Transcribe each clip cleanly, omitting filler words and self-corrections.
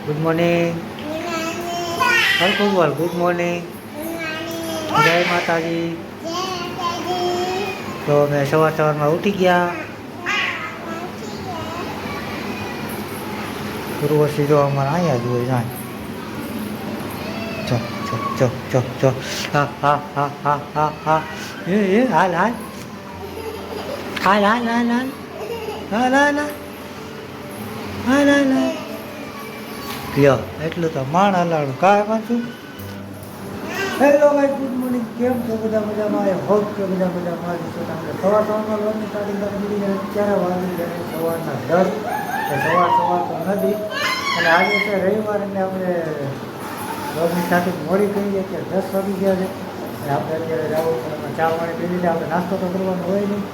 Good morning. હરખું બોલ. Good morning. જય માતાજી. તો અમે સવારમાં ઉઠી ગયા. ઉર્વશી જો અમારે અહીંયા જ હોય જાય. ચો ચો ચો ચો ચો. હા હા હા હા હા હા. હાલ હાલ હાલ હાલ હાલ હાલ હાલ હાલ હાલ હાલ હાલ. લ્યો એટલું તો માણ હલાણું કાંઈ પાછું. હેલો ભાઈ, ગુડ મોર્નિંગ. કેમ છો બધા મજામાં? એ હોપ કે બધા મજામાં છો. તમને સવારમાં લોનની સ્ટાર્ટિંગ કરી દીધી. અત્યારે વાગી જાય સવારના 10. સવાર તો નથી. અને આજે છે રવિવાર, એટલે આપણે લોનની સ્ટાર્ટિંગ મોડી કરી છે. અત્યારે 10 વાગી ગયા છે. અને આપણે અત્યારે જવું ચા પાણી પી લીધા. આપણે નાસ્તો તો કરવાનો હોય નહીં.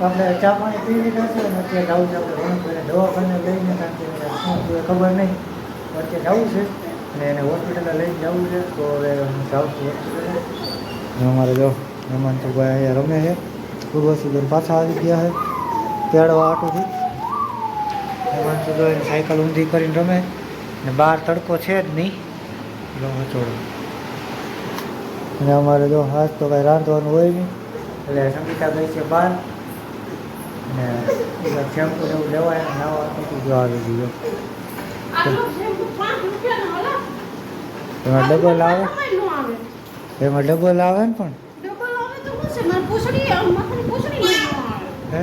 આપણે ચા પાણી પી લીધા છે. અને અત્યારે જવું છે આપણે રણભાઈને દવાખાને લઈને, કારણ કે શું ખબર નહીં. અત્યારે જવું છે અને એને હોસ્પિટલે લઈને જવું છે. તો હવે હું જાઉં છું હોસ્પિટલે. અમારે જો હેમાંશુભાઈ અહીંયા રમે છે. ઉર્વશીબેન પાછા આવી ગયા છે તેડવા આટોથી. હેમાંશુભાઈ સાયકલ ઊંધી કરીને રમે ને બહાર તડકો છે જ નહીં. ચોડો. અને અમારે જો આજ તો કાંઈ રાંધવાનું હોય નહીં, એટલે સંગીતા ગઈ છે બહાર. અને શેમ્પુ એવું લેવાય નાવા જો આવી ગયો. એમાં ડબલ આવે, એમાં ડબલ આવે ને પણ હે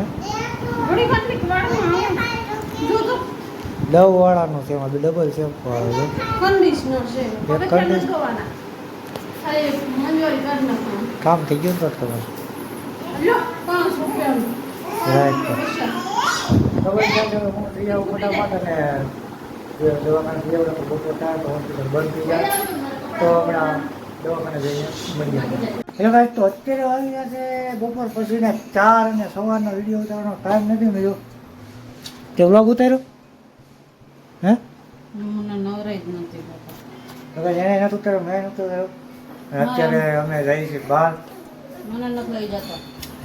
10 વાળાનું છે. એમાં ડબલ શેમ્પુ આવે છે. કામ થઈ ગયું તો તમારે રાઈટ ખબર છે. હું થઈ જાઉં ફટાફટ અને દવાખાને જઈ આવું. બપોર થાય તો હોસ્પિટલ બંધ થઈ જાય તો હમણાં દવાખાને જઈને મળીએ. એટલે ભાઈ તો અત્યારે આવી ગયા છે બપોર પછીને 4 અને સવારનો વિડીયો ઉતારવાનો ટાઈમ નથી મળ્યો. તે વ્લોગ ઉતાર્યો હે? મને નવરાઈ જ નથી. હવે એને નથી ઉતાર્યો, મેં નહોતો ઉતાર્યો. અત્યારે અમે જઈએ છીએ બહાર. મને નથી લઈ જતો.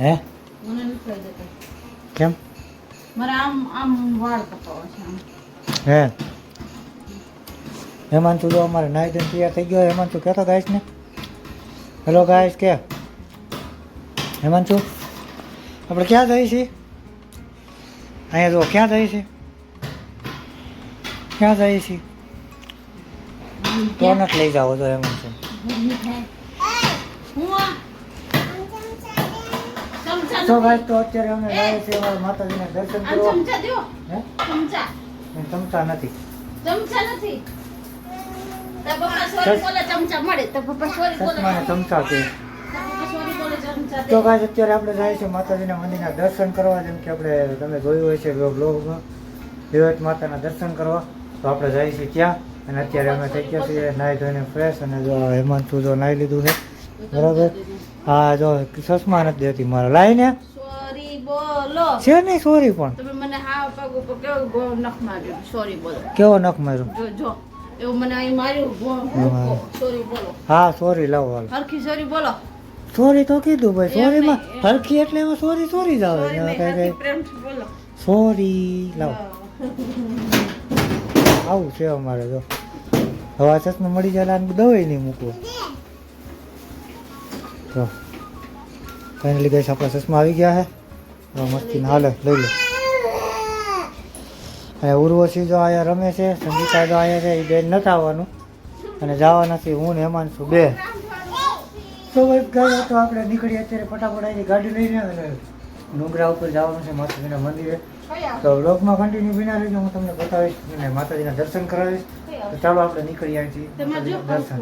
હે? મને નથી લઈ જતો. કેમ? મારે આમ વાળ કપાવા છે. હે હેમાંશુ જો અમારે નાઈ ધોઈને તૈયાર થઈ ગયો. હેમાંશુ કહેતો ગાઈસ ને હેલો ગાઈસ કે. હેમાંશુ આપણે ક્યાં જઈએ છીએ? અહીંયા જો ક્યાં જઈએ છીએ? ક્યાં જઈએ છીએ? તો નથી લઈ જાઓ તો હેમાંશુ. તો ગાઈસ તો અત્યારે અમે જઈએ છીએ અમારા માતાજીના દર્શન કરવા. હે ચમચા નથી. ચમચા નથી. તો પપ્પા સોરી બોલે ચમચા મળે. તો પપ્પા સોરી બોલે ચમચા કે. સોરી બોલે ચમચા. તો ગાઈસ અત્યારે આપણે જઈએ છીએ માતાજીના મંદિરના દર્શન કરવા. જેમ કે આપણે તમે જોયું હોય છે બ્લોગમાં દેવત માતાના દર્શન કરવા. તો આપણે જઈએ છીએ ત્યાં. અને અત્યારે અમે થઈ ગયા છીએ નાહી ધોઈને ફ્રેશ. અને જો હેમાંશુ જો નાહી લીધું છે બરાબર. હા જો ચશ્મા નથી દેતી મારા લાઈને. સોરી બોલો છે નહીં સોરી પણ તમે મને હા પગ ઉપર કેવો નખ માર્યો. સોરી બોલો. કેવો નખ માર્યો? જો એવું મને અહીં માર્યું. સોરી બોલો. હા સોરી લાવો હાલ. હરખી સોરી બોલો. સોરી તો કીધું ભાઈ. સોરીમાં હરખી એટલે એમાં સોરી સોરી જ આવે. કઈ પ્રેમથી બોલો. સોરી લાવો. આવું છે અમારે જો. હવા ચશ્મા મળી જાય આને દવાઈ નહીં મૂકવું. તો ફાઇનલી ગઈ આપણા ચશ્મા આવી ગયા છે. મસ્તી હાલે લઈ લો. અને ઉર્વશી જો અહીંયા રમે છે. સંગીતા જો અહીંયા છે. એ બેન નથી આવવાનું અને જવા નથી. હું ને હેમાંશુ બે. તો ભાઈ તો આપણે નીકળીએ અત્યારે ફટાફટ આવી ગાડી લઈને. અને ડુંગરા ઉપર જવાનું છે માતાજીના મંદિરે. તો વ્લોગમાં કન્ટિન્યુ બિના રહેજો. હું તમને બતાવીશ અને માતાજીના દર્શન કરાવીશ. તો ચાલો આપણે નીકળી અહીંથી દર્શન.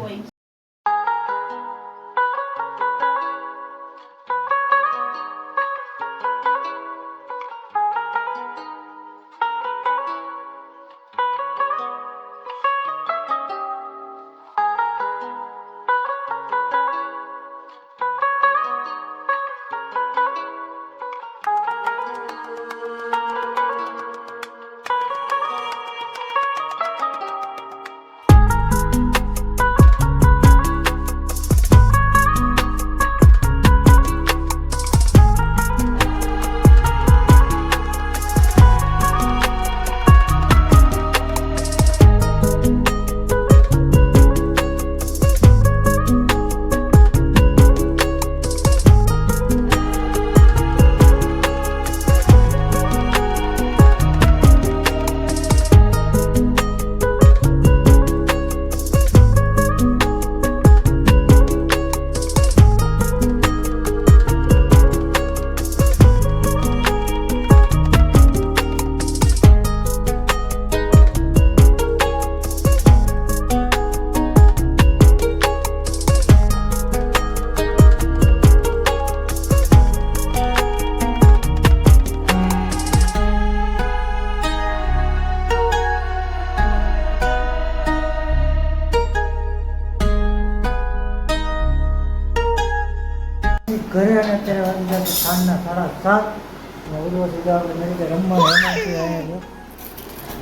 સાંજના 7:30 ઉર્વશી જો આપણે મેળવી રમવાનું હેમાંશી અહીંયા જો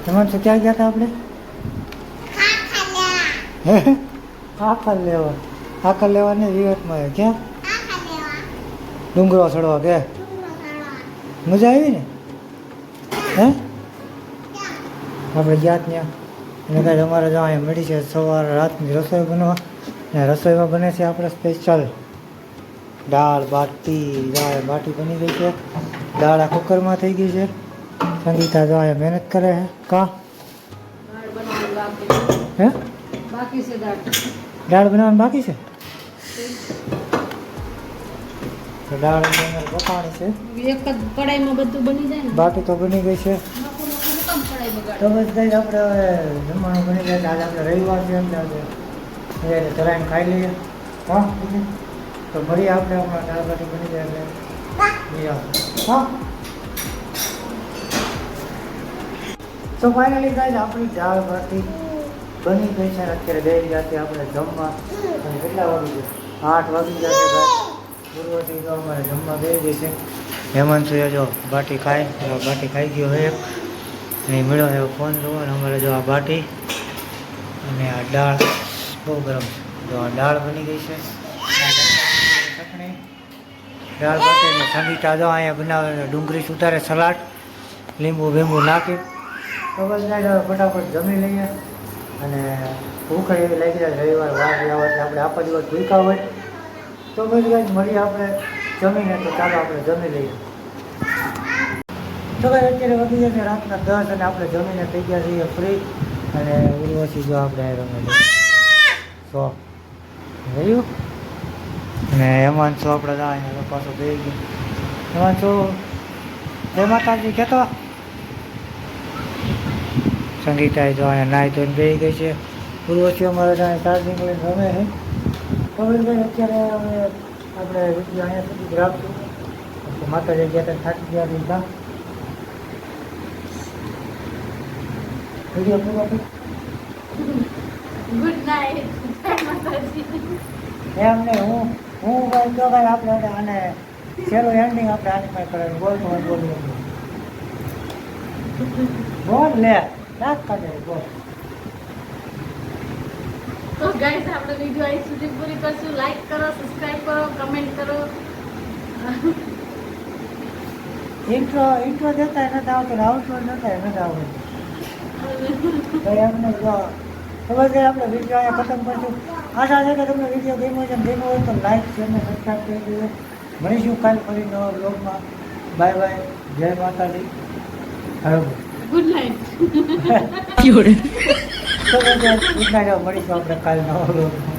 હેમાંશી ક્યાં ગયા હતા આપણે આખર લેવા ને વિવેકમાં ક્યાં ડુંગરો ચડવા કે મજા આવી ને હે આપણે ગયા ત્યાં અને કાંઈ અમારે જો અહીંયા મળી છે સવારે રાતની રસોઈ બનવા ને રસોઈમાં બને છે આપણે સ્પેશિયલ દાળ બાટી બાટી બની ગઈ છે દાળ આ કુકરમાં થઈ ગઈ છે સંગીતા જો અહીંયા મહેનત કરે છે કા હે બાકી છે દાળ બનાવવાનું બાકી છે તો દાળ પકાણી છે એક જ કડાઈમાં બધું બની જાય ને બાટી તો બની ગઈ છે કડાઈ બગાડ તો બસ ગઈ આપણે હવે જમવાનું બની જાય આજે આપણે રવિવાર છે એટલે આજે તરાઈને ખાઈ લઈએ હા તો મળીએ આપણે હમણાં દાળ બાટી બની જાય એટલે હા તો ફાઇનલી ગાઈઝ આપણી દાળ બાટી બની ગઈ છે અને અત્યારે બે જાતે આપણે જમવા અને કેટલા વાગી છે 8 વાગી જશે પૂર્વથી તો અમારે જમવા બે ગઈ છે હેમાંશુએ જો બાટી ખાઈ ગયો હોય નહીં મળ્યો એવો ફોન જોવો અને અમારે જો આ બાટી અને આ દાળ બહુ ગરમ છે જો આ દાળ બની ગઈ છે ચટણી દાળ બાટી અને સંગીતા જો અહીંયા બનાવે ડુંગળી સુધારે સલાડ લીંબુ બીંબુ નાખી તો બસ ગાઈઝ હવે ફટાફટ જમી લઈએ અને ભૂખ એવી લાગી જાય રવિવાર વાર આવે એટલે આપણે આખો દિવસ ભૂખ્યા હોય તો બસ ગાઈઝ મળીએ આપણે જમીને તો ચાલો આપણે જમી લઈએ તો ભાઈ અત્યારે વધી જશે રાતના 10 અને આપણે જમીને થઈ ગયા છીએ ફ્રી અને ઉર્વશી જો આપણે રમે સો રહ્યું અને હેમાંશુ આપણે જાય પાછો બે ગયો હેમાંશુ જય માતાજી કહેતો સંગીતાએ જો અહીંયા નાહી ધોઈને બેસી ગઈ છે ઉર્વશી અમારે ત્યાં ચાર્જિંગ લઈને રમે છે ખબર ભાઈ અત્યારે હવે આપણે વિડીયો અહીંયા સુધી જ રાખશું માતાજી ગયા ત્યાં થાકી ગયા દીધા વિડીયો પૂરો ગુડ નાઇટ એમ નહીં હું ભાઈ તો ભાઈ આપણે અને છેલ્લું એન્ડિંગ આપણે આની કરવાનું બોલ લે નાખ કાઢે બોલ તો ગાઈસ આપણે વિડિયો અહીં સુધી પૂરી કરશું લાઈક કરો સબસ્ક્રાઇબ કરો કમેન્ટ કરો ઇન્ટ્રો દેતા નથી આવતો આઉટરો દેતા નથી આવતું ભાઈ એમને જો ખબર છે આપણે વિડીયો અહીંયા ખતમ કરશું આશા છે કે તમને વિડીયો ગમ્યો છે ગમ્યો હોય તો લાઈક શેર અને સબસ્ક્રાઈબ કરી દેજો મળીશું કાલ ફરી નવા બ્લોગમાં બાય બાય જય માતાજી બરાબર ગુડ નાઇટ તો ગુડ નાઇટ મળીશું આપણે કાલ નવા બ્લોગમાં